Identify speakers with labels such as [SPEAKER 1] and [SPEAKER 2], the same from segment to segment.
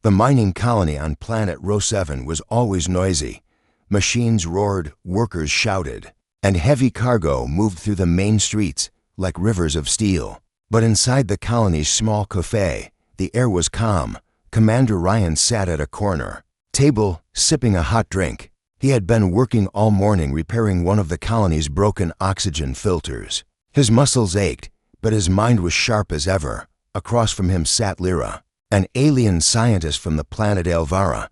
[SPEAKER 1] The mining colony on planet Row 7 was always noisy. Machines roared, workers shouted, and heavy cargo moved through the main streets like rivers of steel. But inside the colony's small cafe, the air was calm. Commander Ryan sat at a corner table, sipping a hot drink. He had been working all morning repairing one of the colony's broken oxygen filters. His muscles ached, but his mind was sharp as ever. Across from him sat Lyra, an alien scientist from the planet Elvara.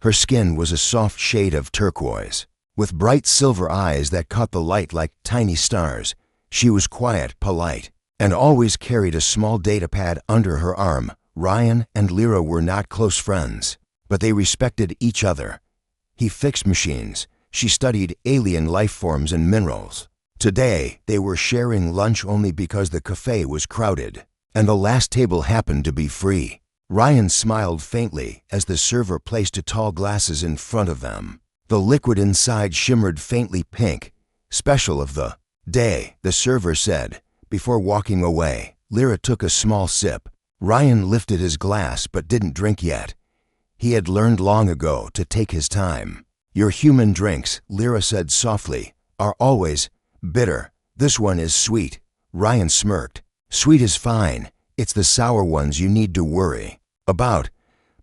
[SPEAKER 1] Her skin was a soft shade of turquoise, with bright silver eyes that caught the light like tiny stars. She was quiet, polite, and always carried a small datapad under her arm. Ryan and Lyra were not close friends, but they respected each other. He fixed machines. She studied alien life forms and minerals. Today, they were sharing lunch only because the cafe was crowded, and the last table happened to be free. Ryan smiled faintly as the server placed tall glasses in front of them. The liquid inside shimmered faintly pink. "Special of the day," the server said. Before walking away, Lyra took a small sip. Ryan lifted his glass but didn't drink yet. He had learned long ago to take his time. "Your human drinks," Lyra said softly, "are always bitter. This one is sweet." Ryan smirked. "Sweet is fine. It's the sour ones you need to worry about."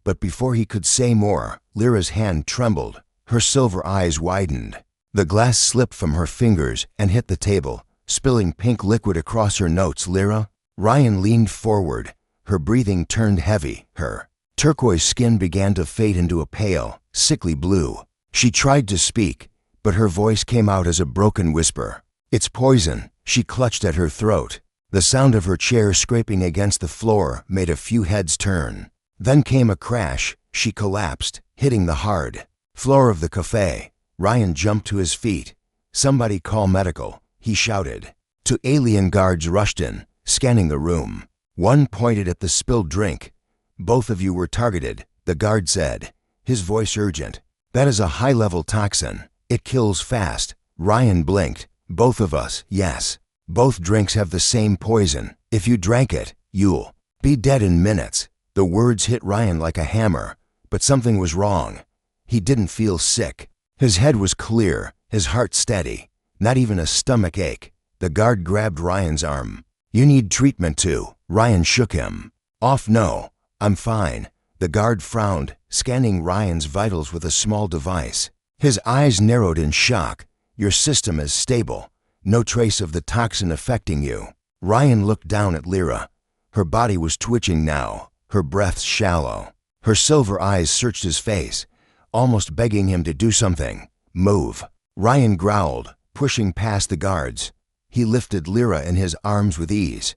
[SPEAKER 1] But before he could say more, Lyra's hand trembled. Her silver eyes widened. The glass slipped from her fingers and hit the table, spilling pink liquid across her notes. "Lyra?" Ryan leaned forward. Her breathing turned heavy. Her turquoise skin began to fade into a pale, sickly blue. She tried to speak, but her voice came out as a broken whisper. "It's poison." She clutched at her throat. The sound of her chair scraping against the floor made a few heads turn. Then came a crash. She collapsed, hitting the hard floor of the cafe. Ryan jumped to his feet. "Somebody call medical," he shouted. Two alien guards rushed in, scanning the room. One pointed at the spilled drink. "Both of you were targeted," the guard said, his voice urgent. "That is a high-level toxin. It kills fast." Ryan blinked. "Both of us, yes. Both drinks have the same poison. If you drank it, you'll be dead in minutes." The words hit Ryan like a hammer, but something was wrong. He didn't feel sick. His head was clear, his heart steady. Not even a stomach ache. The guard grabbed Ryan's arm. "You need treatment too." Ryan shook him off. "No, I'm fine." The guard frowned, scanning Ryan's vitals with a small device. His eyes narrowed in shock. "Your system is stable. No trace of the toxin affecting you." Ryan looked down at Lyra. Her body was twitching now, her breath shallow. Her silver eyes searched his face, almost begging him to do something. "Move." Ryan growled, pushing past the guards. He lifted Lyra in his arms with ease.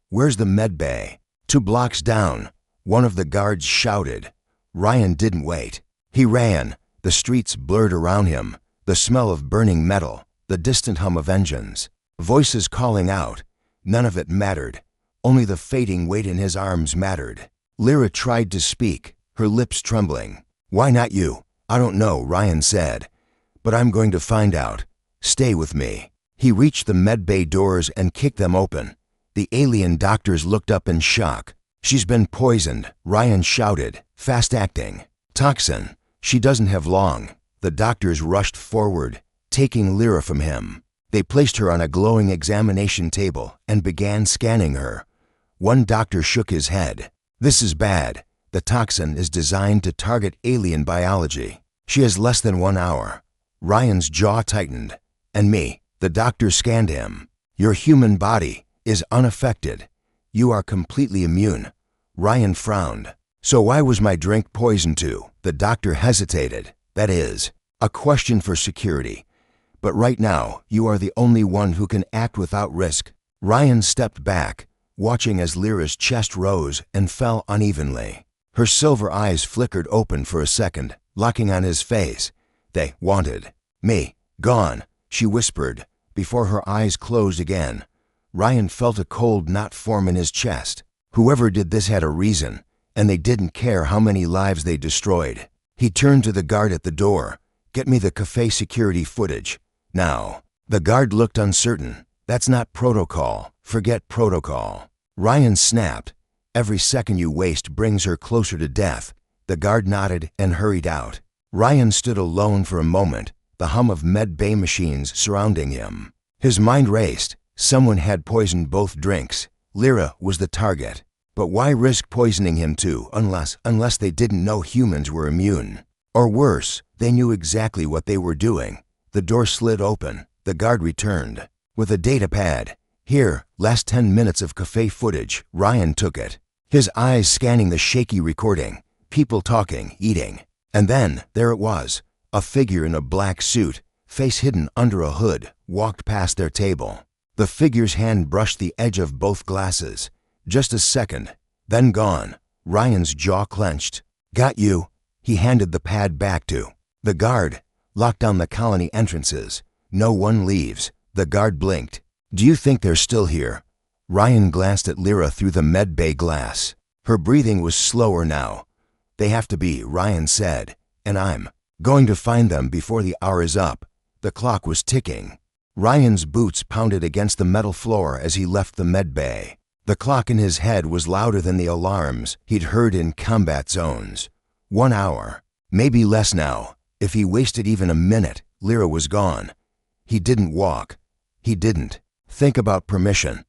[SPEAKER 1] "Where's the med bay?" "2 blocks down," one of the guards shouted. Ryan didn't wait. He ran. The streets blurred around him, the smell of burning metal, the distant hum of engines. Voices calling out. None of it mattered. Only the fading weight in his arms mattered. Lyra tried to speak, her lips trembling. "Why not you?" "I don't know," Ryan said. "But I'm going to find out. Stay with me." He reached the med bay doors and kicked them open. The alien doctors looked up in shock. "She's been poisoned," Ryan shouted, fast-acting. "Toxin. She doesn't have long." The doctors rushed forward, taking Lyra from him. They placed her on a glowing examination table and began scanning her. One doctor shook his head. "This is bad. The toxin is designed to target alien biology. She has less than 1 hour." Ryan's jaw tightened. "And me?" The doctor scanned him. "Your human body is unaffected. You are completely immune." Ryan frowned. "So why was my drink poisoned too?" The doctor hesitated. "That is a question for security. But right now, you are the only one who can act without risk." Ryan stepped back, watching as Lyra's chest rose and fell unevenly. Her silver eyes flickered open for a second, locking on his face. "They wanted me gone," she whispered, before her eyes closed again. Ryan felt a cold knot form in his chest. Whoever did this had a reason, and they didn't care how many lives they destroyed. He turned to the guard at the door. "Get me the cafe security footage. Now." The guard looked uncertain. "That's not protocol. Forget protocol." Ryan snapped. "Every second you waste brings her closer to death. The guard nodded and hurried out. Ryan stood alone for a moment, the hum of med bay machines surrounding him. His mind raced. Someone had poisoned both drinks. Lyra was the target. But why risk poisoning him too, unless they didn't know humans were immune? Or worse, they knew exactly what they were doing. The door slid open. The guard returned with a data pad. Here, last 10 minutes of cafe footage. Ryan took it, his eyes scanning the shaky recording. People talking, eating. And then, there it was. A figure in a black suit, face hidden under a hood, walked past their table. The figure's hand brushed the edge of both glasses. Just a second, then gone. Ryan's jaw clenched. Got you. He handed the pad back to the guard. Lock down the colony entrances. No one leaves. The guard blinked. Do you think they're still here? Ryan glanced at Lyra through the med bay glass. Her breathing was slower now. They have to be, Ryan said, and I'm going to find them before the hour is up. The clock was ticking. Ryan's boots pounded against the metal floor as he left the med bay. The clock in his head was louder than the alarms he'd heard in combat zones. 1 hour, maybe less now. If he wasted even a minute, Lyra was gone. He didn't walk. He didn't think about permission.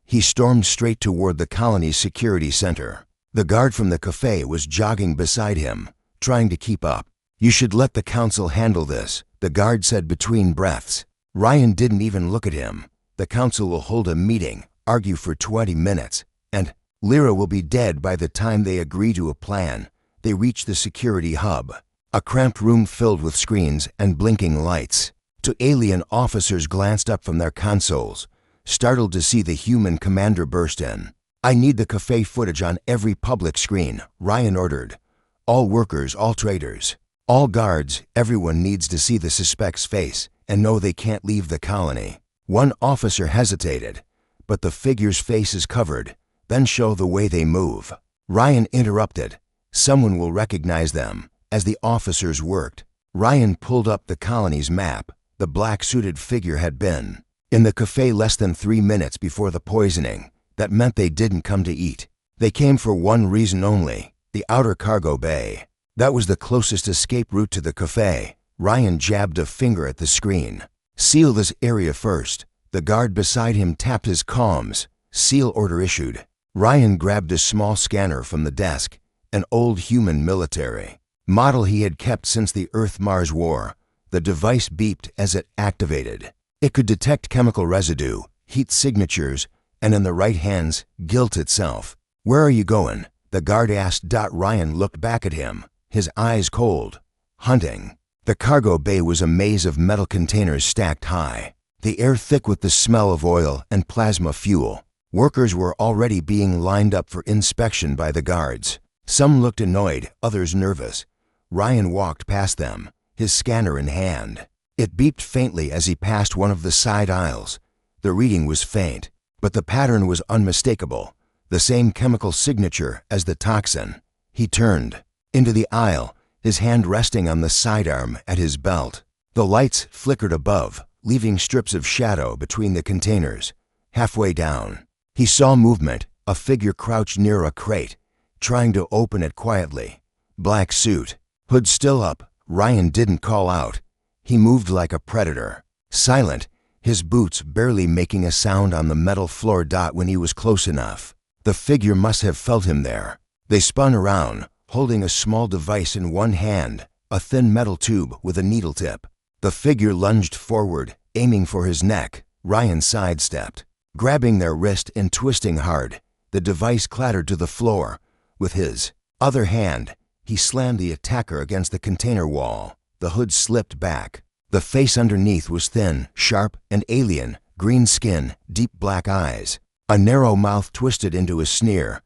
[SPEAKER 1] He stormed straight toward the colony's security center. The guard from the cafe was jogging beside him, trying to keep up. You should let the council handle this, the guard said between breaths. Ryan didn't even look at him. The council will hold a meeting, argue for 20 minutes, and Lyra will be dead by the time they agree to a plan. They reached the security hub, a cramped room filled with screens and blinking lights. Two alien officers glanced up from their consoles, startled to see the human commander burst in. I need the cafe footage on every public screen, Ryan ordered. All workers, all traders, all guards, everyone needs to see the suspect's face and know they can't leave the colony. One officer hesitated, but the figure's face is covered. Then show the way they move. Ryan interrupted. Someone will recognize them. As the officers worked, Ryan pulled up the colony's map. The black-suited figure had been in the cafe less than 3 minutes before the poisoning. That meant they didn't come to eat. They came for one reason only, the outer cargo bay. That was the closest escape route to the cafe. Ryan jabbed a finger at the screen. Seal this area first. The guard beside him tapped his comms. Seal order issued. Ryan grabbed a small scanner from the desk, an old human military model he had kept since the Earth-Mars War. The device beeped as it activated. It could detect chemical residue, heat signatures, and in the right hands, guilt itself. Where are you going? The guard asked. Ryan looked back at him, his eyes cold. Hunting. The cargo bay was a maze of metal containers stacked high, the air thick with the smell of oil and plasma fuel. Workers were already being lined up for inspection by the guards. Some looked annoyed, others nervous. Ryan walked past them, his scanner in hand. It beeped faintly as he passed one of the side aisles. The reading was faint, but the pattern was unmistakable, the same chemical signature as the toxin. He turned into the aisle, his hand resting on the sidearm at his belt. The lights flickered above, leaving strips of shadow between the containers. Halfway down, he saw movement, a figure crouched near a crate, trying to open it quietly. Black suit, hood still up. Ryan didn't call out. He moved like a predator, silent, his boots barely making a sound on the metal floor. When he was close enough, the figure must have felt him there. They spun around, holding a small device in one hand, a thin metal tube with a needle tip. The figure lunged forward, aiming for his neck. Ryan sidestepped, grabbing their wrist and twisting hard. The device clattered to the floor. With his other hand, he slammed the attacker against the container wall. The hood slipped back. The face underneath was thin, sharp, and alien, green skin, deep black eyes. A narrow mouth twisted into a sneer.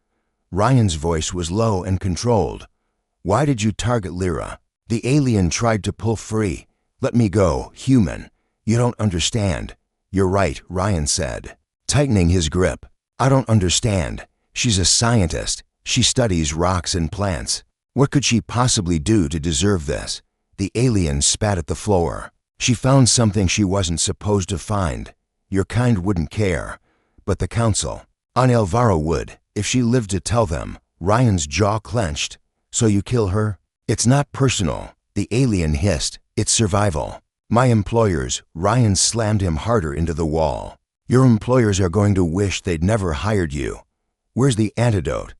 [SPEAKER 1] Ryan's voice was low and controlled. Why did you target Lyra? The alien tried to pull free. Let me go, human. You don't understand. You're right, Ryan said, tightening his grip. I don't understand. She's a scientist. She studies rocks and plants. What could she possibly do to deserve this? The alien spat at the floor. She found something she wasn't supposed to find. Your kind wouldn't care. But the council, on Elvira would, if she lived to tell them. Ryan's jaw clenched. So you kill her? It's not personal, the alien hissed. It's survival. My employers, Ryan slammed him harder into the wall. Your employers are going to wish they'd never hired you. Where's the antidote?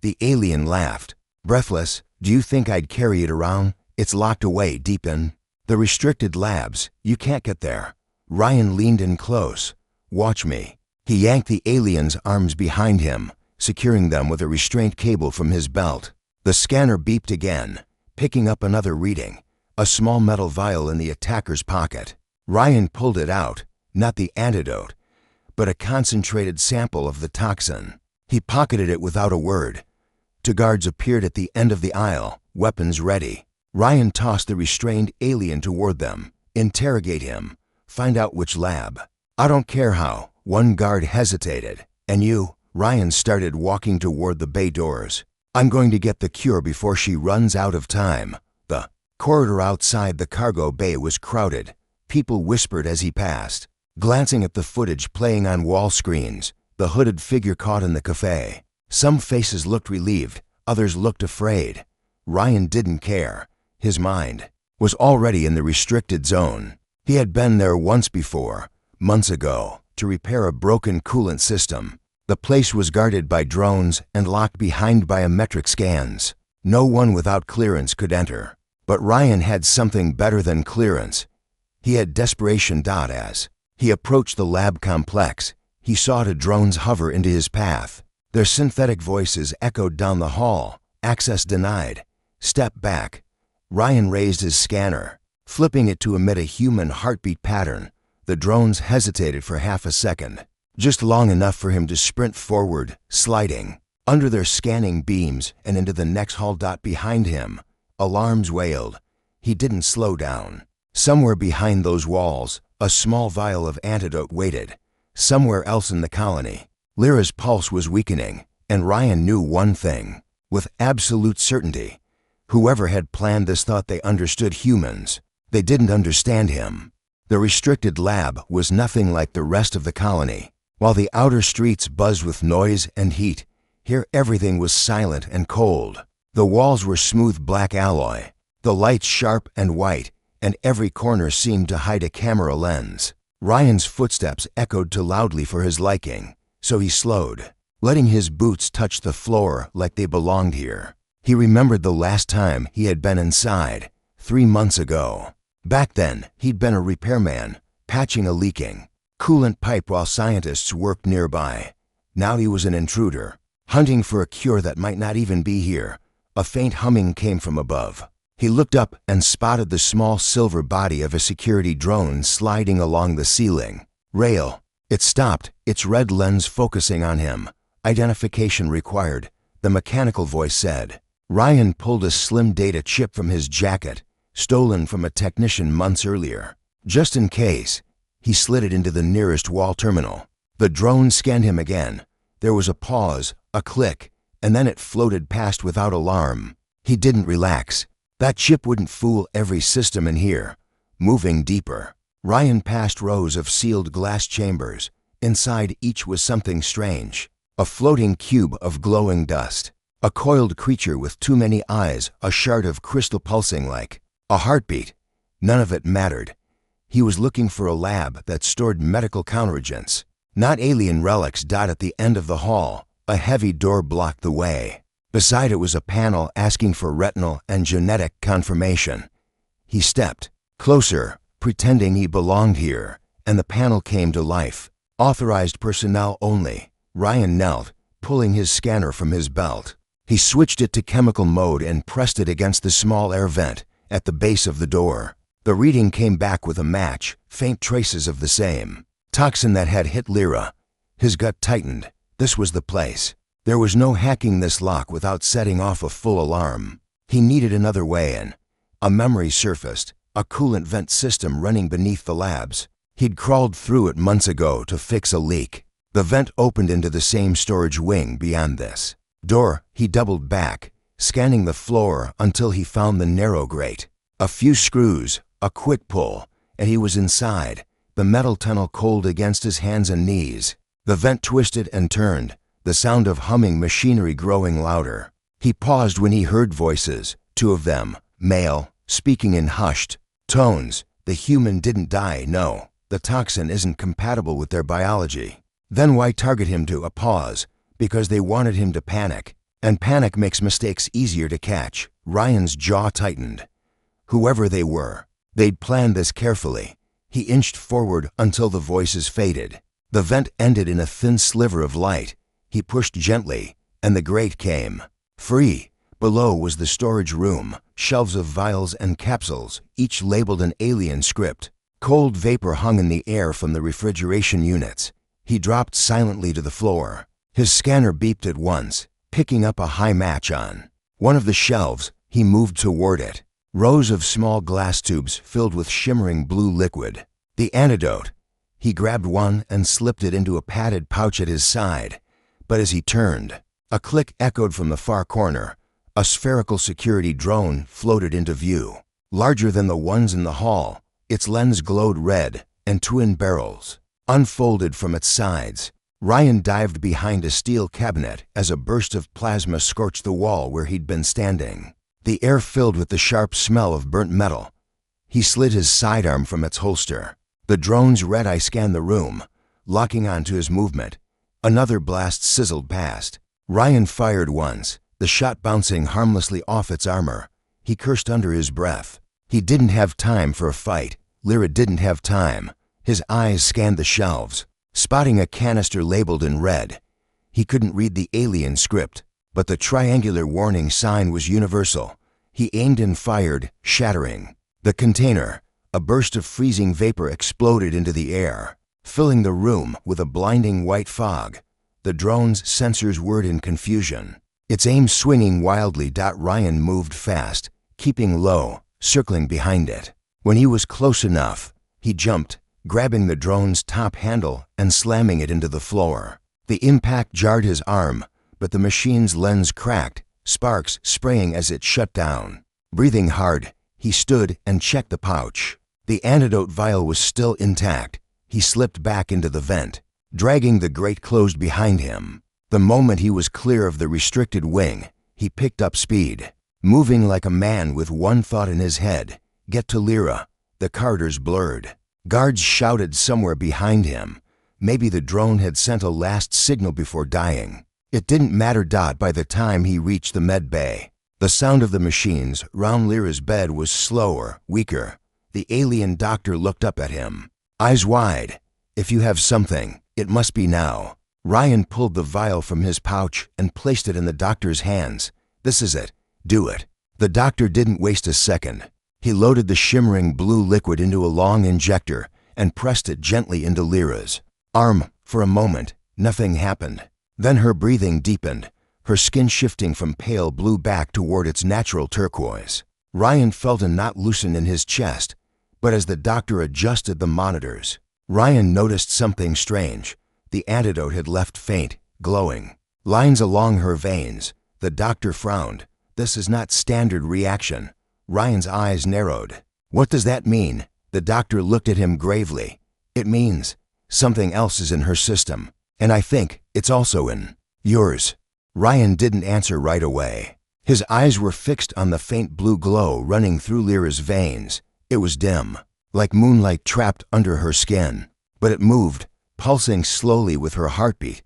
[SPEAKER 1] The alien laughed. Breathless, do you think I'd carry it around? It's locked away deep in the restricted labs. You can't get there. Ryan leaned in close. Watch me. He yanked the alien's arms behind him, securing them with a restraint cable from his belt. The scanner beeped again, picking up another reading, a small metal vial in the attacker's pocket. Ryan pulled it out, not the antidote, but a concentrated sample of the toxin. He pocketed it without a word. Two guards appeared at the end of the aisle, weapons ready. Ryan tossed the restrained alien toward them. Interrogate him. Find out which lab. I don't care how. One guard hesitated. And you? Ryan started walking toward the bay doors. I'm going to get the cure before she runs out of time. The corridor outside the cargo bay was crowded. People whispered as he passed. Glancing at the footage playing on wall screens, the hooded figure caught in the cafe. Some faces looked relieved, others looked afraid. Ryan didn't care. His mind was already in the restricted zone. He had been there once before, months ago, to repair a broken coolant system. The place was guarded by drones and locked behind biometric scans. No one without clearance could enter. But Ryan had something better than clearance. He had desperation. As he approached the lab complex, he saw the drones hover into his path. Their synthetic voices echoed down the hall. Access denied. Step back. Ryan raised his scanner, flipping it to emit a human heartbeat pattern. The drones hesitated for half a second, just long enough for him to sprint forward, sliding under their scanning beams and into the next hall. Behind him, alarms wailed. He didn't slow down. Somewhere behind those walls, a small vial of antidote waited. Somewhere else in the colony, Lyra's pulse was weakening, and Ryan knew one thing with absolute certainty. Whoever had planned this thought they understood humans. They didn't understand him. The restricted lab was nothing like the rest of the colony. While the outer streets buzzed with noise and heat, here everything was silent and cold. The walls were smooth black alloy, the lights sharp and white, and every corner seemed to hide a camera lens. Ryan's footsteps echoed too loudly for his liking, so he slowed, letting his boots touch the floor like they belonged here. He remembered the last time he had been inside, 3 months ago. Back then, he'd been a repairman, patching a leaking coolant pipe while scientists worked nearby. Now he was an intruder, hunting for a cure that might not even be here. A faint humming came from above. He looked up and spotted the small silver body of a security drone sliding along the ceiling rail. It stopped, its red lens focusing on him. Identification required, the mechanical voice said. Ryan pulled a slim data chip from his jacket, stolen from a technician months earlier. Just in case, he slid it into the nearest wall terminal. The drone scanned him again. There was a pause, a click, and then it floated past without alarm. He didn't relax. That chip wouldn't fool every system in here. Moving deeper, Ryan passed rows of sealed glass chambers. Inside each was something strange. A floating cube of glowing dust. A coiled creature with too many eyes, a shard of crystal pulsing like a heartbeat. None of it mattered. He was looking for a lab that stored medical counteragents, not alien relics. At the end of the hall, a heavy door blocked the way. Beside it was a panel asking for retinal and genetic confirmation. He stepped closer, pretending he belonged here, and the panel came to life. Authorized personnel only. Ryan knelt, pulling his scanner from his belt. He switched it to chemical mode and pressed it against the small air vent at the base of the door. The reading came back with a match, faint traces of the same toxin that had hit Lyra. His gut tightened. This was the place. There was no hacking this lock without setting off a full alarm. He needed another way in. A memory surfaced, a coolant vent system running beneath the labs. He'd crawled through it months ago to fix a leak. The vent opened into the same storage wing beyond this door. He doubled back, scanning the floor until he found the narrow grate. A few screws, a quick pull, and he was inside, the metal tunnel cold against his hands and knees. The vent twisted and turned, the sound of humming machinery growing louder. He paused when he heard voices, two of them, male, speaking in hushed tones. The human didn't die, no. The toxin isn't compatible with their biology. Then why target him to a pause? Because they wanted him to panic. And panic makes mistakes easier to catch. Ryan's jaw tightened. Whoever they were, they'd planned this carefully. He inched forward until the voices faded. The vent ended in a thin sliver of light. He pushed gently, and the grate came. Free. Below was the storage room, shelves of vials and capsules, each labeled an alien script. Cold vapor hung in the air from the refrigeration units. He dropped silently to the floor. His scanner beeped at once, picking up a high match on one of the shelves. He moved toward it. Rows of small glass tubes filled with shimmering blue liquid. The antidote. He grabbed one and slipped it into a padded pouch at his side. But as he turned, a click echoed from the far corner. A spherical security drone floated into view. Larger than the ones in the hall, its lens glowed red, and twin barrels unfolded from its sides. Ryan dived behind a steel cabinet as a burst of plasma scorched the wall where he'd been standing. The air filled with the sharp smell of burnt metal. He slid his sidearm from its holster. The drone's red eye scanned the room, locking onto his movement. Another blast sizzled past. Ryan fired once, the shot bouncing harmlessly off its armor. He cursed under his breath. He didn't have time for a fight. Lyra didn't have time. His eyes scanned the shelves, spotting a canister labeled in red. He couldn't read the alien script, but the triangular warning sign was universal. He aimed and fired, shattering the container. A burst of freezing vapor exploded into the air, filling the room with a blinding white fog. The drone's sensors whirred in confusion, its aim swinging wildly. Ryan moved fast, keeping low, circling behind it. When he was close enough, he jumped, grabbing the drone's top handle and slamming it into the floor. The impact jarred his arm, but the machine's lens cracked, sparks spraying as it shut down. Breathing hard, he stood and checked the pouch. The antidote vial was still intact. He slipped back into the vent, dragging the grate closed behind him. The moment he was clear of the restricted wing, he picked up speed, moving like a man with one thought in his head: get to Lyra. The corridors blurred. Guards shouted somewhere behind him. Maybe the drone had sent a last signal before dying. It didn't matter. By the time he reached the med bay, the sound of the machines round Lyra's bed was slower, weaker. The alien doctor looked up at him, eyes wide. If you have something, it must be now. Ryan pulled the vial from his pouch and placed it in the doctor's hands. This is it. Do it. The doctor didn't waste a second. He loaded the shimmering blue liquid into a long injector and pressed it gently into Lyra's arm. For a moment, nothing happened. Then her breathing deepened, her skin shifting from pale blue back toward its natural turquoise. Ryan felt a knot loosen in his chest, but as the doctor adjusted the monitors, Ryan noticed something strange. The antidote had left faint, glowing lines along her veins. The doctor frowned. This is not standard reaction. Ryan's eyes narrowed. What does that mean? The doctor looked at him gravely. It means something else is in her system, and I think it's also in yours. Ryan didn't answer right away. His eyes were fixed on the faint blue glow running through Lyra's veins. It was dim, like moonlight trapped under her skin, but it moved, pulsing slowly with her heartbeat.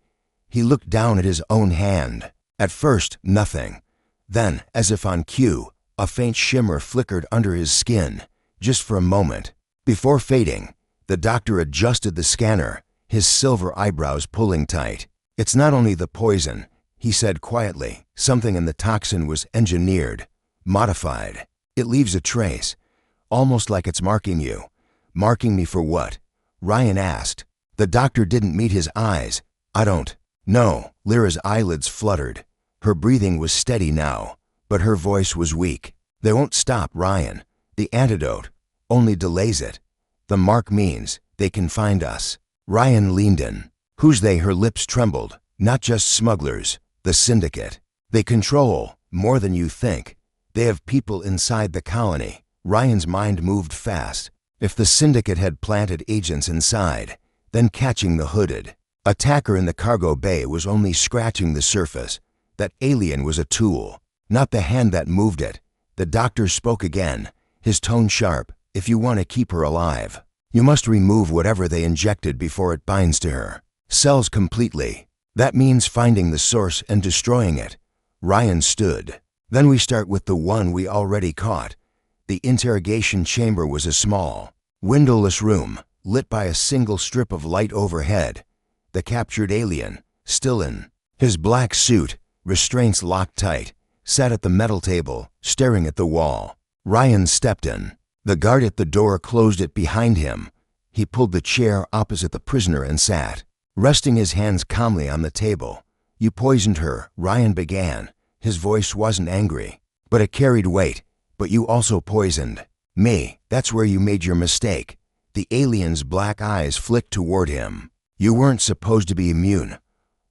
[SPEAKER 1] He looked down at his own hand. At first, nothing. Then, as if on cue, a faint shimmer flickered under his skin, just for a moment. Before fading, the doctor adjusted the scanner, his silver eyebrows pulling tight. It's not only the poison, he said quietly. Something in the toxin was engineered, modified. It leaves a trace, almost like it's marking you. Marking me for what? Ryan asked. The doctor didn't meet his eyes. I don't know. Lyra's eyelids fluttered. Her breathing was steady now, but her voice was weak. They won't stop, Ryan. The antidote only delays it. The mark means they can find us. Ryan leaned in. Who's they? Her lips trembled. Not just smugglers, the syndicate. They control more than you think. They have people inside the colony. Ryan's mind moved fast. If the syndicate had planted agents inside, then catching the hooded attacker in the cargo bay was only scratching the surface. That alien was a tool, not the hand that moved it. The doctor spoke again, his tone sharp. If you want to keep her alive, you must remove whatever they injected before it binds to her cells completely. That means finding the source and destroying it. Ryan stood. Then we start with the one we already caught. The interrogation chamber was a small, windowless room, lit by a single strip of light overhead. The captured alien, still in his black suit, restraints locked tight, sat at the metal table, staring at the wall. Ryan stepped in. The guard at the door closed it behind him. He pulled the chair opposite the prisoner and sat, resting his hands calmly on the table. You poisoned her, Ryan began. His voice wasn't angry, but it carried weight. But you also poisoned me. That's where you made your mistake. The alien's black eyes flicked toward him. You weren't supposed to be immune.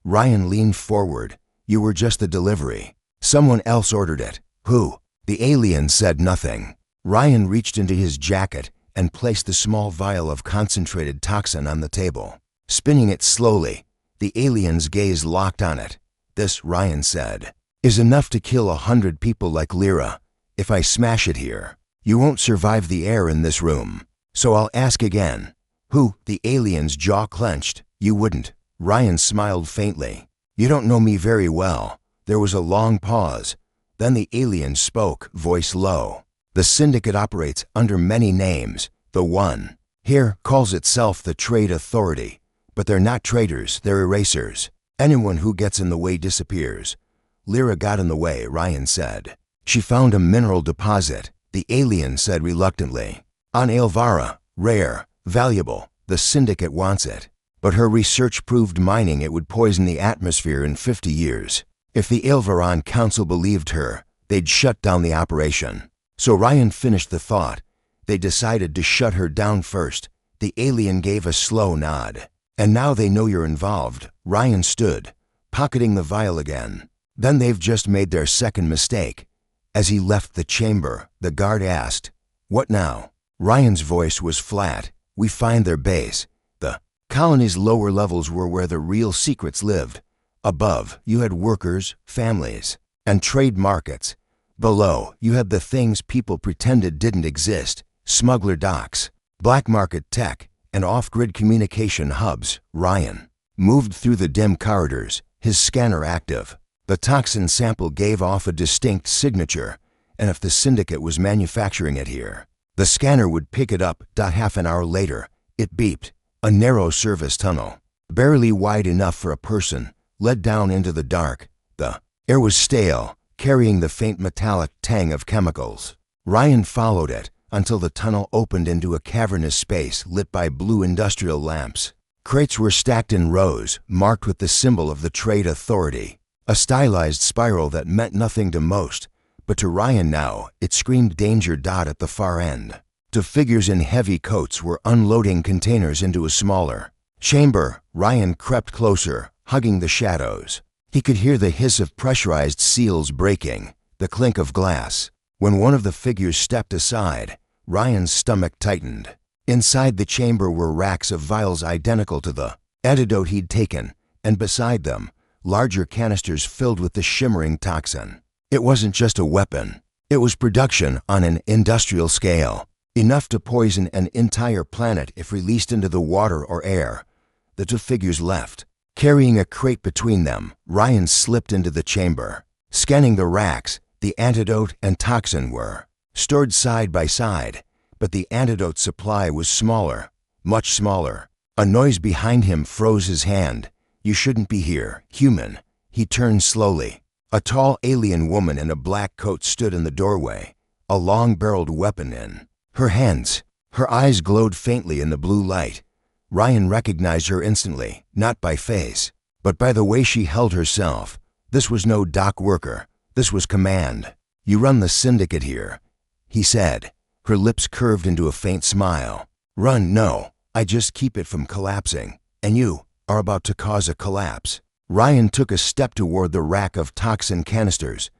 [SPEAKER 1] Ryan leaned forward. You were just the delivery. Someone else ordered it. Who? The alien said nothing. Ryan reached into his jacket and placed the small vial of concentrated toxin on the table. Spinning it slowly, the alien's gaze locked on it. This, Ryan said, is enough to kill 100 people like Lyra. If I smash it here, you won't survive the air in this room. So I'll ask again. Who? The alien's jaw clenched. You wouldn't. Ryan smiled faintly. You don't know me very well. There was a long pause. Then the alien spoke, voice low. The syndicate operates under many names. The one here calls itself the Trade Authority. But they're not traitors, they're erasers. Anyone who gets in the way disappears. Lyra got in the way, Ryan said. She found a mineral deposit, the alien said reluctantly. On Elvara, rare, valuable, the syndicate wants it. But her research proved mining it would poison the atmosphere in 50 years. If the Elvaran Council believed her, they'd shut down the operation. So Ryan finished the thought. They decided to shut her down first. The alien gave a slow nod. And now they know you're involved. Ryan stood, pocketing the vial again. Then they've just made their second mistake. As he left the chamber, the guard asked, "What now?" Ryan's voice was flat. "We find their base. The colony's lower levels were where the real secrets lived. Above, you had workers, families, and trade markets. Below, you had the things people pretended didn't exist. Smuggler docks, black market tech, and off-grid communication hubs." Ryan moved through the dim corridors, his scanner active. The toxin sample gave off a distinct signature, and if the syndicate was manufacturing it here, the scanner would pick it up. Half an hour later, it beeped. A narrow service tunnel, barely wide enough for a person, led down into the dark. The air was stale, carrying the faint metallic tang of chemicals. Ryan followed it until the tunnel opened into a cavernous space lit by blue industrial lamps. Crates were stacked in rows, marked with the symbol of the Trade Authority, a stylized spiral that meant nothing to most, but to Ryan now, it screamed danger. At the far end, two figures in heavy coats were unloading containers into a smaller chamber. Ryan crept closer, hugging the shadows. He could hear the hiss of pressurized seals breaking, the clink of glass. When one of the figures stepped aside, Ryan's stomach tightened. Inside the chamber were racks of vials identical to the antidote he'd taken, and beside them, larger canisters filled with the shimmering toxin. It wasn't just a weapon. It was production on an industrial scale, enough to poison an entire planet if released into the water or air. The two figures left, carrying a crate between them. Ryan slipped into the chamber. Scanning the racks, the antidote and toxin were stored side by side, but the antidote supply was smaller, much smaller. A noise behind him froze his hand. "You shouldn't be here, human." He turned slowly. A tall alien woman in a black coat stood in the doorway, a long-barreled weapon in her hands. Her eyes glowed faintly in the blue light. Ryan recognized her instantly, not by face, but by the way she held herself. This was no dock worker. This was command. "You run the syndicate here," he said. Her lips curved into a faint smile. "Run? No. I just keep it from collapsing. And you are about to cause a collapse." Ryan took a step toward the rack of toxin canisters.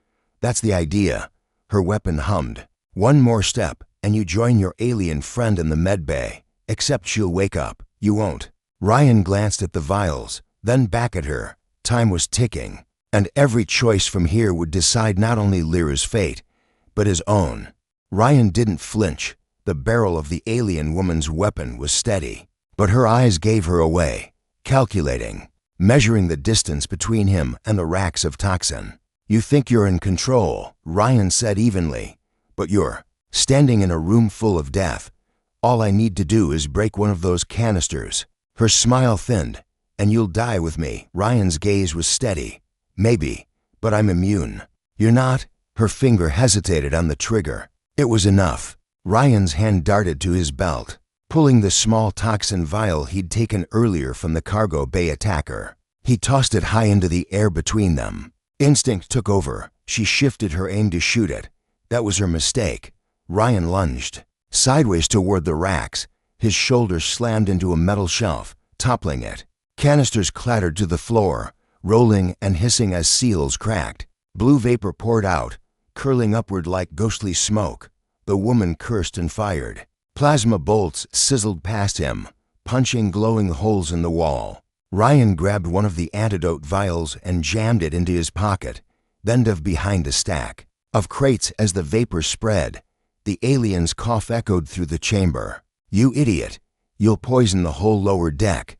[SPEAKER 1] "That's the idea." Her weapon hummed. "One more step, and you join your alien friend in the med bay. Except she'll wake up. You won't." Ryan glanced at the vials, then back at her. Time was ticking. And every choice from here would decide not only Lyra's fate, but his own. Ryan didn't flinch. The barrel of the alien woman's weapon was steady, but her eyes gave her away, calculating, measuring the distance between him and the racks of toxin. "You think you're in control," Ryan said evenly, "but you're standing in a room full of death. All I need to do is break one of those canisters." Her smile thinned. "And you'll die with me." Ryan's gaze was steady. "Maybe, but I'm immune." "You're not?" Her finger hesitated on the trigger. It was enough. Ryan's hand darted to his belt, pulling the small toxin vial he'd taken earlier from the cargo bay attacker. He tossed it high into the air between them. Instinct took over. She shifted her aim to shoot it. That was her mistake. Ryan lunged sideways toward the racks. His shoulder slammed into a metal shelf, toppling it. Canisters clattered to the floor, rolling and hissing as seals cracked. Blue vapor poured out, curling upward like ghostly smoke. The woman cursed and fired. Plasma bolts sizzled past him, punching glowing holes in the wall. Ryan grabbed one of the antidote vials and jammed it into his pocket, then dove behind a stack of crates as the vapor spread. The alien's cough echoed through the chamber. "You idiot. You'll poison the whole lower deck.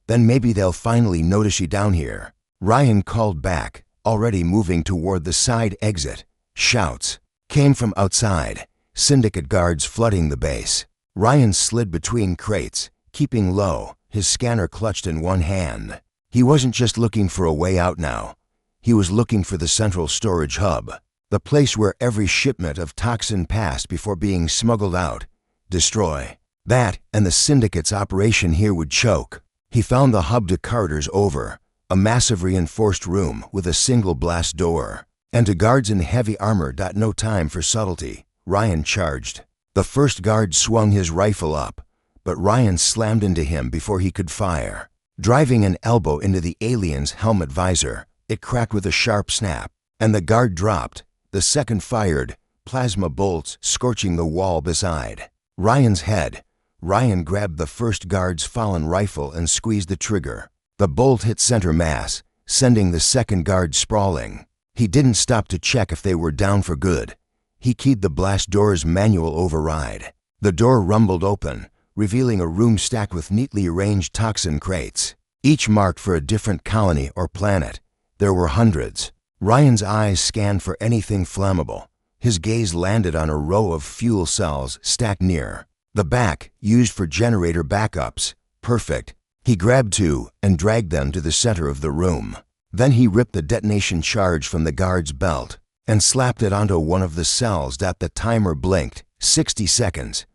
[SPEAKER 1] Then maybe they'll finally notice you down here." Ryan called back, already moving toward the side exit. Shouts came from outside, syndicate guards flooding the base. Ryan slid between crates, keeping low, his scanner clutched in one hand. He wasn't just looking for a way out now. He was looking for the central storage hub, the place where every shipment of toxin passed before being smuggled out. Destroy that, and the syndicate's operation here would choke. He found the hub to Carter's over, a massive reinforced room with a single blast door. And to guards in heavy armor. No time for subtlety. Ryan charged. The first guard swung his rifle up, but Ryan slammed into him before he could fire. Driving an elbow into the alien's helmet visor, it cracked with a sharp snap, and the guard dropped. The second fired, plasma bolts scorching the wall beside Ryan's head. Ryan grabbed the first guard's fallen rifle and squeezed the trigger. The bolt hit center mass, sending the second guard sprawling. He didn't stop to check if they were down for good. He keyed the blast door's manual override. The door rumbled open, revealing a room stacked with neatly arranged toxin crates, each marked for a different colony or planet. There were hundreds. Ryan's eyes scanned for anything flammable. His gaze landed on a row of fuel cells stacked near. The back, used for generator backups. Perfect. He grabbed two and dragged them to the center of the room. Then he ripped the detonation charge from the guard's belt and slapped it onto one of the cells. The timer blinked. 60 seconds.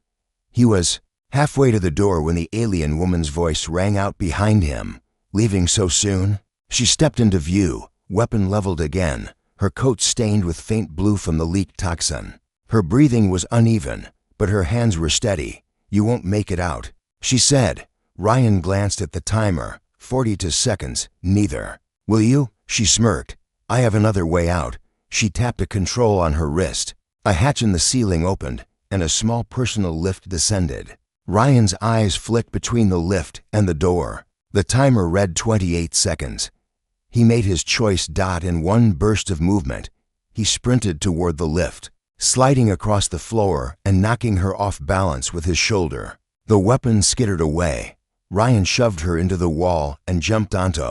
[SPEAKER 1] He was halfway to the door when the alien woman's voice rang out behind him. "Leaving so soon?" She stepped into view, weapon leveled again, her coat stained with faint blue from the leaked toxin. Her breathing was uneven, but her hands were steady. "You won't make it out," she said. Ryan glanced at the timer. 42 seconds. Neither. "Will you?" She smirked. "I have another way out." She tapped a control on her wrist. A hatch in the ceiling opened, and a small personal lift descended. Ryan's eyes flicked between the lift and the door. The timer read 28 seconds. He made his choice. In one burst of movement, he sprinted toward the lift, sliding across the floor and knocking her off balance with his shoulder. The weapon skittered away. Ryan shoved her into the wall and jumped onto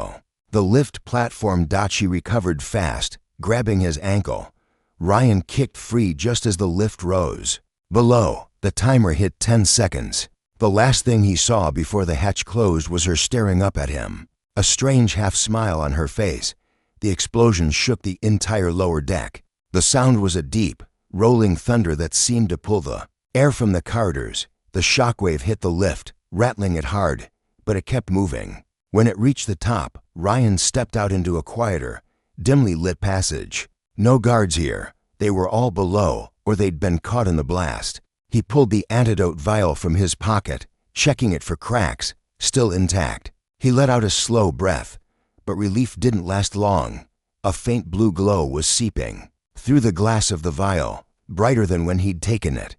[SPEAKER 1] the lift platform. She recovered fast, grabbing his ankle. Ryan kicked free just as the lift rose. Below, the timer hit 10 seconds. The last thing he saw before the hatch closed was her staring up at him, a strange half-smile on her face. The explosion shook the entire lower deck. The sound was a deep, rolling thunder that seemed to pull the air from the corridors. The shockwave hit the lift, rattling it hard, but it kept moving. When it reached the top, Ryan stepped out into a quieter, dimly lit passage. No guards here. They were all below, or they'd been caught in the blast. He pulled the antidote vial from his pocket, checking it for cracks, still intact. He let out a slow breath, but relief didn't last long. A faint blue glow was seeping through the glass of the vial, brighter than when he'd taken it.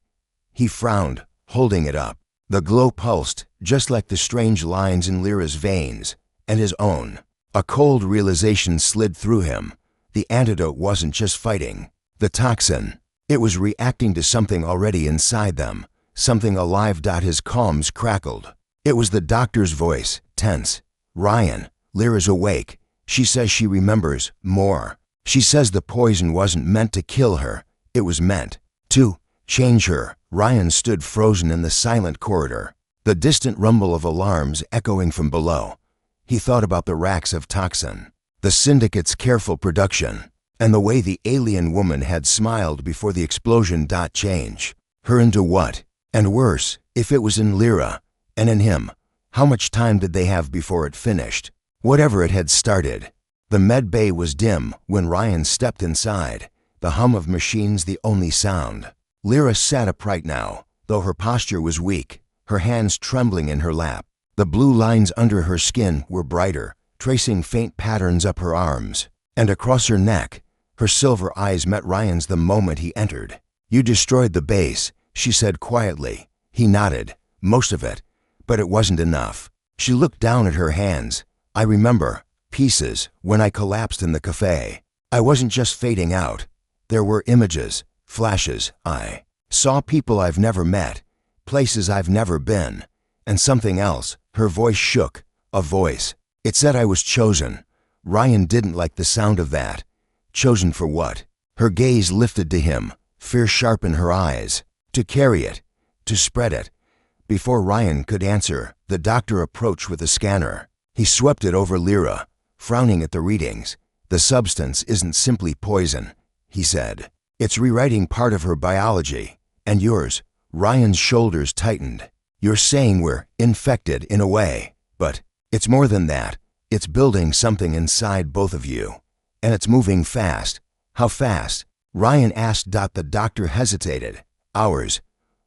[SPEAKER 1] He frowned, holding it up. The glow pulsed, just like the strange lines in Lyra's veins, and his own. A cold realization slid through him. The antidote wasn't just fighting the toxin. It was reacting to something already inside them, something alive. His calms crackled. It was the doctor's voice, tense. "Ryan, Lyra's awake. She says she remembers more. She says the poison wasn't meant to kill her. It was meant to change her." Ryan stood frozen in the silent corridor, the distant rumble of alarms echoing from below. He thought about the racks of toxin, the syndicate's careful production, and the way the alien woman had smiled before the explosion. Change her into what? And worse, if it was in Lyra, and in him, how much time did they have before it finished? Whatever it had started. The med bay was dim when Ryan stepped inside, the hum of machines the only sound. Lyra sat upright now, though her posture was weak, her hands trembling in her lap. The blue lines under her skin were brighter, tracing faint patterns up her arms, and across her neck. Her silver eyes met Ryan's the moment he entered. "You destroyed the base," she said quietly. He nodded. "Most of it, but it wasn't enough." She looked down at her hands. "I remember pieces when I collapsed in the cafe. I wasn't just fading out. There were images, flashes. I saw people I've never met, places I've never been, and something else." Her voice shook. A voice. It said I was chosen. Ryan didn't like the sound of that. Chosen for what? Her gaze lifted to him, fear sharp in her eyes. To carry it, to spread it. Before Ryan could answer, the doctor approached with a scanner. He swept it over Lyra, frowning at the readings. "The substance isn't simply poison," he said. "It's rewriting part of her biology. And yours." Ryan's shoulders tightened. "You're saying we're infected in a way, but it's more than that. It's building something inside both of you. And it's moving fast." "How fast?" Ryan asked. The doctor hesitated. "Hours.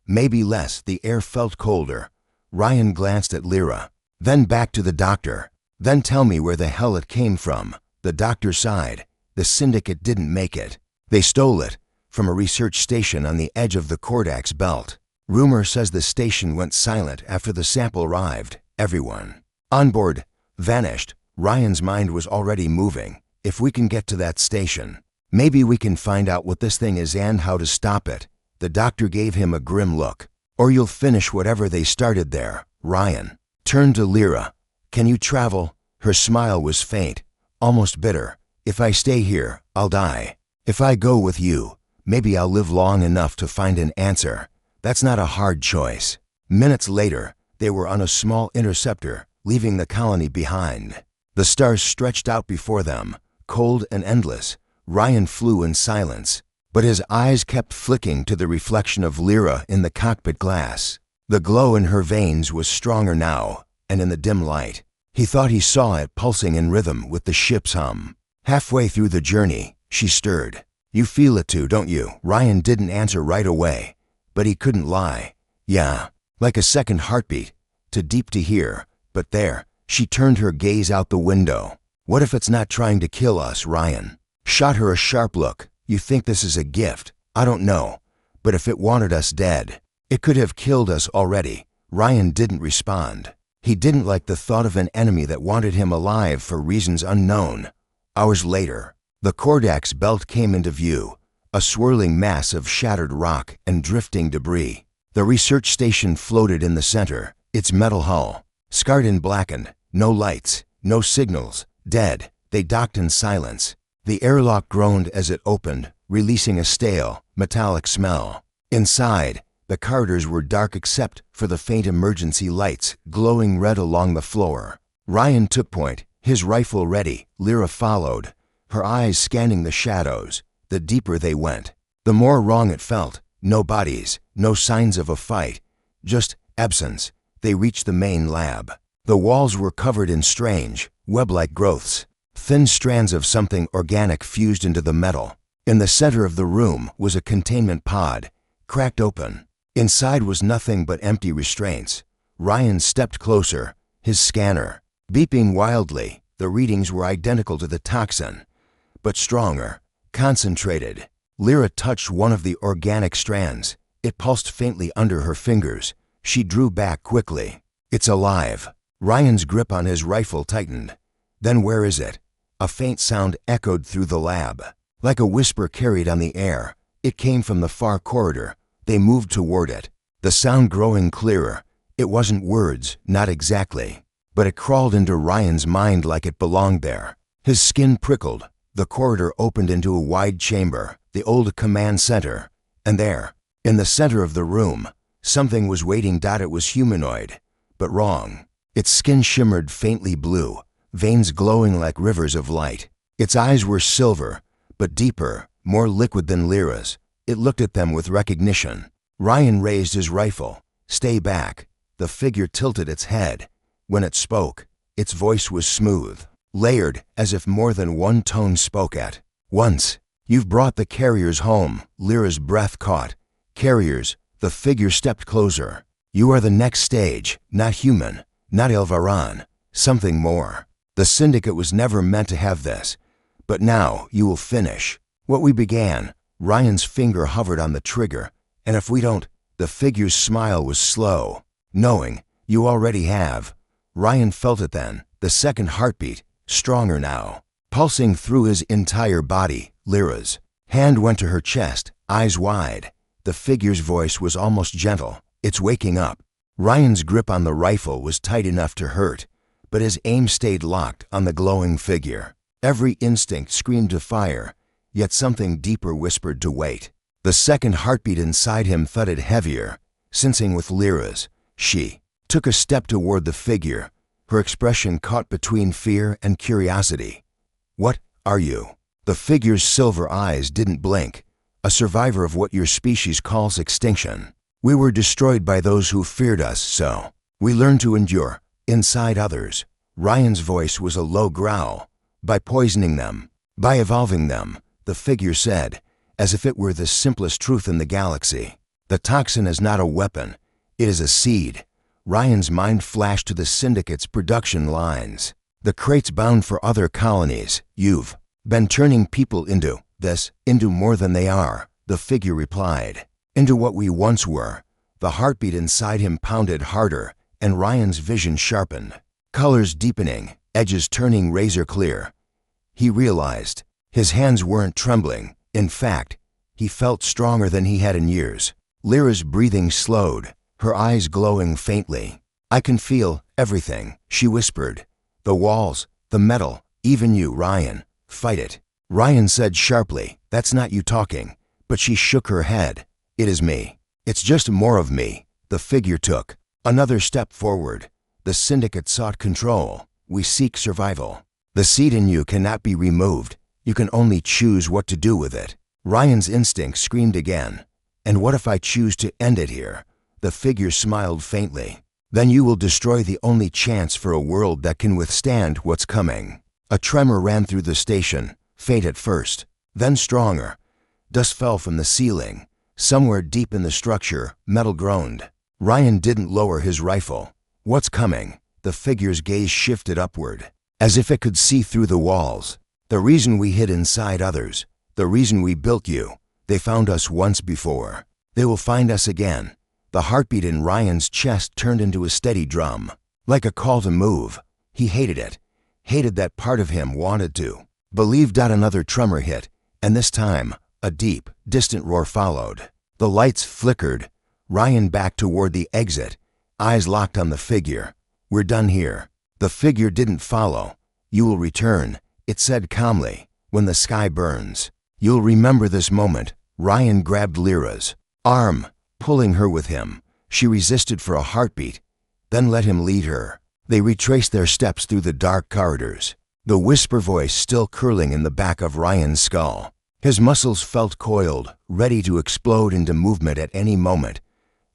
[SPEAKER 1] Maybe less." The air felt colder. Ryan glanced at Lyra, then back to the doctor. "Then tell me where the hell it came from." The doctor sighed. "The syndicate didn't make it. They stole it from a research station on the edge of the Kordax belt. Rumor says the station went silent after the sample arrived. Everyone on board vanished." Ryan's mind was already moving. "If we can get to that station, maybe we can find out what this thing is and how to stop it." The doctor gave him a grim look. "Or you'll finish whatever they started there." Ryan turned to Lyra. "Can you travel?" Her smile was faint, almost bitter. "If I stay here, I'll die. If I go with you, maybe I'll live long enough to find an answer. That's not a hard choice." Minutes later, they were on a small interceptor, leaving the colony behind. The stars stretched out before them, cold and endless. Ryan flew in silence, but his eyes kept flicking to the reflection of Lyra in the cockpit glass. The glow in her veins was stronger now, and in the dim light, he thought he saw it pulsing in rhythm with the ship's hum. Halfway through the journey, she stirred. "You feel it too, don't you?" Ryan didn't answer right away, but he couldn't lie. "Yeah, like a second heartbeat. Too deep to hear, but there." She turned her gaze out the window. "What if it's not trying to kill us?" Ryan shot her a sharp look. "You think this is a gift? I don't know. But if it wanted us dead, it could have killed us already." Ryan didn't respond. He didn't like the thought of an enemy that wanted him alive for reasons unknown. Hours later, the Kordax belt came into view, a swirling mass of shattered rock and drifting debris. The research station floated in the center, its metal hull scarred and blackened. No lights, no signals, dead. They docked in silence. The airlock groaned as it opened, releasing a stale, metallic smell. Inside, the corridors were dark except for the faint emergency lights glowing red along the floor. Ryan took point, his rifle ready. Lyra followed, her eyes scanning the shadows. The deeper they went, the more wrong it felt. No bodies, no signs of a fight, just absence. They reached the main lab. The walls were covered in strange, web-like growths, thin strands of something organic fused into the metal. In the center of the room was a containment pod, cracked open. Inside was nothing but empty restraints. Ryan stepped closer, his scanner beeping wildly. The readings were identical to the toxin, but stronger, concentrated. Lyra touched one of the organic strands. It pulsed faintly under her fingers. She drew back quickly. "It's alive." Ryan's grip on his rifle tightened. Then where is it? A faint sound echoed through the lab. Like a whisper carried on the air, it came from the far corridor. They moved toward it, the sound growing clearer. It wasn't words, not exactly, but it crawled into Ryan's mind like it belonged there. His skin prickled. The corridor opened into a wide chamber, the old command center, and there, in the center of the room, something was waiting. It was humanoid, but wrong. Its skin shimmered faintly blue, veins glowing like rivers of light. Its eyes were silver, but deeper, more liquid than Lyra's. It looked at them with recognition. Ryan raised his rifle. Stay back. The figure tilted its head. When it spoke, its voice was smooth, layered, as if more than one tone spoke at once. You've brought the carriers home. Lyra's breath caught. Carriers. The figure stepped closer. You are the next stage, not human, not Elvaran, something more. The Syndicate was never meant to have this, but now you will finish what we began. Ryan's finger hovered on the trigger. And if we don't, the figure's smile was slow. Knowing, you already have. Ryan felt it then, the second heartbeat, stronger now, pulsing through his entire body. Lyra's hand went to her chest, eyes wide. The figure's voice was almost gentle. It's waking up. Ryan's grip on the rifle was tight enough to hurt, but his aim stayed locked on the glowing figure. Every instinct screamed to fire, yet something deeper whispered to wait. The second heartbeat inside him thudded heavier, sensing with Lyra's. She took a step toward the figure, her expression caught between fear and curiosity. What are you? The figure's silver eyes didn't blink. A survivor of what your species calls extinction. We were destroyed by those who feared us, so we learned to endure inside others. Ryan's voice was a low growl. By poisoning them, by evolving them, the figure said, as if it were the simplest truth in the galaxy. The toxin is not a weapon, it is a seed. Ryan's mind flashed to the Syndicate's production lines. The crates bound for other colonies. You've been turning people into more than they are, the figure replied. Into what we once were. The heartbeat inside him pounded harder, and Ryan's vision sharpened. Colors deepening, edges turning razor clear. He realized his hands weren't trembling. In fact, he felt stronger than he had in years. Lyra's breathing slowed, her eyes glowing faintly. I can feel everything, she whispered. The walls, the metal, even you, Ryan. Fight it. Ryan said sharply, that's not you talking. But she shook her head. It is me. It's just more of me. The figure took another step forward. The Syndicate sought control. We seek survival. The seed in you cannot be removed. You can only choose what to do with it. Ryan's instinct screamed again. And what if I choose to end it here? The figure smiled faintly. Then you will destroy the only chance for a world that can withstand what's coming. A tremor ran through the station, faint at first, then stronger. Dust fell from the ceiling. Somewhere deep in the structure, metal groaned. Ryan didn't lower his rifle. What's coming? The figure's gaze shifted upward, as if it could see through the walls. The reason we hid inside others, the reason we built you. They found us once before. They will find us again. The heartbeat in Ryan's chest turned into a steady drum, like a call to move. He hated it. Hated that part of him wanted to. Believed. Another tremor hit, and this time, a deep, distant roar followed. The lights flickered. Ryan backed toward the exit, eyes locked on the figure. We're done here. The figure didn't follow. You will return, it said calmly, when the sky burns. You'll remember this moment. Ryan grabbed Lyra's arm, pulling her with him. She resisted for a heartbeat, then let him lead her. They retraced their steps through the dark corridors, the whisper voice still curling in the back of Ryan's skull. His muscles felt coiled, ready to explode into movement at any moment.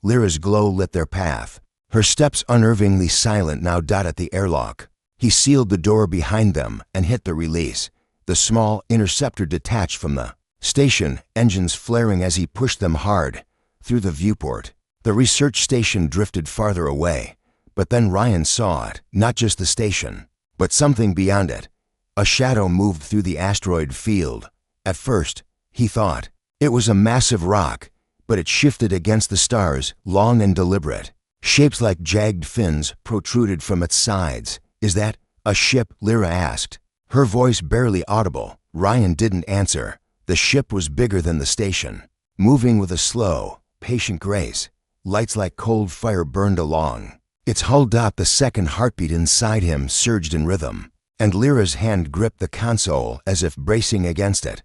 [SPEAKER 1] Lyra's glow lit their path, her steps unnervingly silent now. At the airlock, he sealed the door behind them and hit the release. The small interceptor detached from the station, engines flaring as he pushed them hard through the viewport. The research station drifted farther away, but then Ryan saw it, not just the station, but something beyond it. A shadow moved through the asteroid field. At first, he thought it was a massive rock, but it shifted against the stars, long and deliberate. Shapes like jagged fins protruded from its sides. Is that A ship?" Lyra asked, her voice barely audible. Ryan didn't answer. The ship was bigger than the station, moving with a slow, patient grace. Lights like cold fire burned along. Its hull. The second heartbeat inside him surged in rhythm, and Lyra's hand gripped the console as if bracing against it.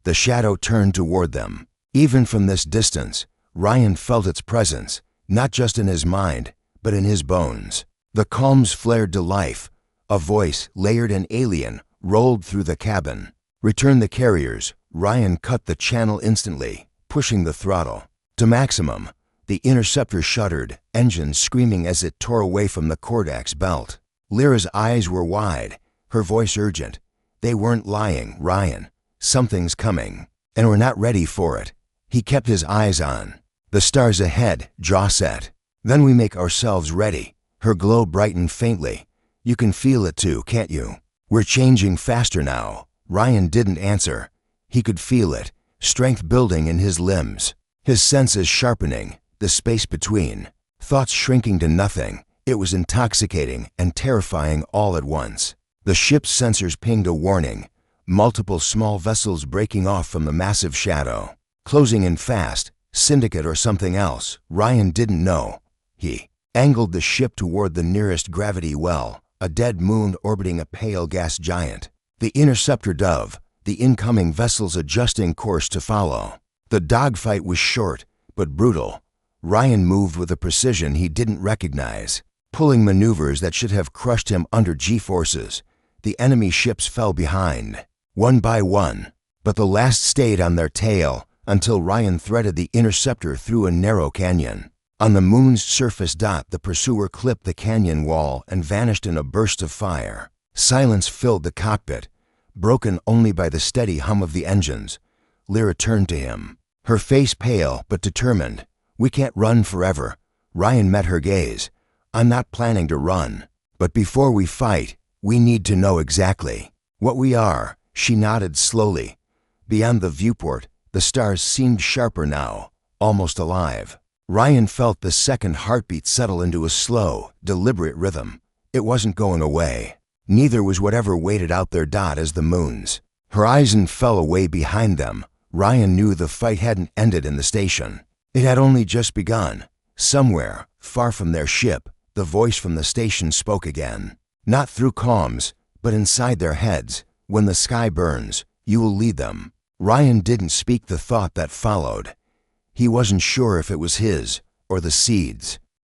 [SPEAKER 1] The shadow turned toward them. Even from this distance, Ryan felt its presence, not just in his mind, but in his bones. The calms flared to life. A voice, layered and alien, rolled through the cabin. "Return the carriers." Ryan cut the channel instantly, pushing the throttle to maximum. The interceptor shuddered, engines screaming as it tore away from the Kordax belt. Lyra's eyes were wide, her voice urgent. "They weren't lying, Ryan. Something's coming, and we're not ready for it." He kept his eyes on the stars ahead, jaw set. "Then we make ourselves ready." Her glow brightened faintly. "You can feel it too, can't you? We're changing faster now." Ryan didn't answer. He could feel it, strength building in his limbs, his senses sharpening, the space between, thoughts shrinking to nothing. It was intoxicating and terrifying all at once. The ship's sensors pinged a warning, multiple small vessels breaking off from the massive shadow, closing in fast. Syndicate or something else, Ryan didn't know. He angled the ship toward the nearest gravity well, a dead moon orbiting a pale gas giant. The interceptor dove, the incoming vessels adjusting course to follow. The dogfight was short, but brutal. Ryan moved with a precision he didn't recognize, pulling maneuvers that should have crushed him under G-forces. The enemy ships fell behind, one by one, but the last stayed on their tail until Ryan threaded the interceptor through a narrow canyon. On the moon's surface, the pursuer clipped the canyon wall and vanished in a burst of fire. Silence filled the cockpit, broken only by the steady hum of the engines. Lyra turned to him, her face pale but determined. "We can't run forever." Ryan met her gaze. "I'm not planning to run, but before we fight, we need to know exactly what we are." She nodded slowly. Beyond the viewport, the stars seemed sharper now, almost alive. Ryan felt the second heartbeat settle into a slow, deliberate rhythm. It wasn't going away. Neither was whatever waited out there. As the moon's horizon fell away behind them, Ryan knew the fight hadn't ended in the station. It had only just begun. Somewhere, far from their ship, the voice from the station spoke again. Not through comms, but inside their heads. "When the sky burns, you will lead them." Ryan didn't speak the thought that followed. He wasn't sure if it was his or the seed's.